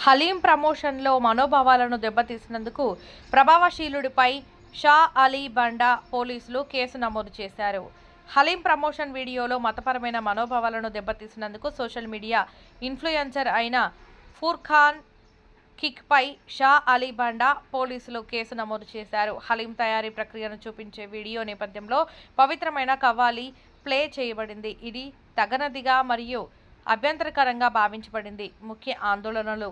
హలీం ప్రమోషన్లో మనోభావాలను దెబ్బతీసినందుకు ప్రభావశీలుడిపై షా అలీ బండా పోలీసులు కేసు నమోదు చేశారు. హలీం ప్రమోషన్ వీడియోలో మతపరమైన మనోభావాలను దెబ్బతీసినందుకు సోషల్ మీడియా ఇన్ఫ్లుయెన్సర్ అయిన ఫుర్ఖాన్ కిక్పై షా అలీ బండా పోలీసులు కేసు నమోదు చేశారు. హలీం తయారీ ప్రక్రియను చూపించే వీడియో నేపథ్యంలో పవిత్రమైన కవ్వాలి ప్లే చేయబడింది. ఇది తగనదిగా మరియు అభ్యంతరకరంగా భావించబడింది. ముఖ్య ఆందోళనలు: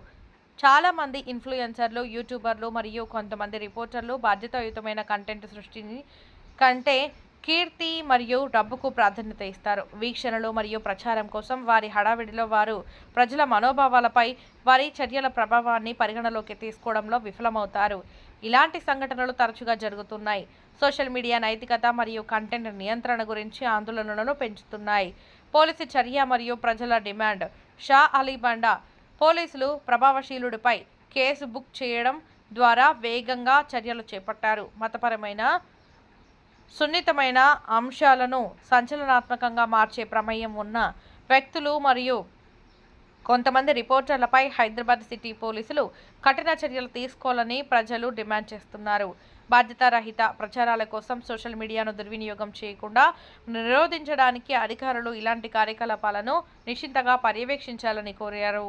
చాలా మంది ఇన్ఫ్లుయెన్సర్లు, యూట్యూబర్లు మరియు కొంతమంది రిపోర్టర్లు బాధ్యతాయుతమైన కంటెంట్ సృష్టిని కంటే కీర్తి మరియు డబ్బుకు ప్రాధాన్యత ఇస్తారు. వీక్షణలు మరియు ప్రచారం కోసం వారి హడావిడిలో వారు ప్రజల మనోభావాలపై వారి చర్యల ప్రభావాన్ని పరిగణలోకి తీసుకోవడంలో విఫలమవుతారు. ఇలాంటి సంఘటనలు తరచుగా జరుగుతున్నాయి. సోషల్ మీడియా నైతికత మరియు కంటెంట్ నియంత్రణ గురించి ఆందోళనలను పెంచుతున్నాయి. పోలీసు చర్య మరియు ప్రజల డిమాండ్: షా అలీ బండా పోలీసులు ప్రభావశీలుడిపై కేసు బుక్ చేయడం ద్వారా వేగంగా చర్యలు చేపట్టారు. మతపరమైన సున్నితమైన అంశాలను సంచలనాత్మకంగా మార్చే ప్రమేయం ఉన్న వ్యక్తులు మరియు కొంతమంది రిపోర్టర్లపై హైదరాబాద్ సిటీ పోలీసులు కఠిన చర్యలు తీసుకోవాలని ప్రజలు డిమాండ్ చేస్తున్నారు. బాధ్యతారహిత ప్రచారాల కోసం సోషల్ మీడియాను దుర్వినియోగం చేయకుండా నిరోధించడానికి అధికారులు ఇలాంటి కార్యకలాపాలను నిశ్చితంగా పర్యవేక్షించాలని కోరారు.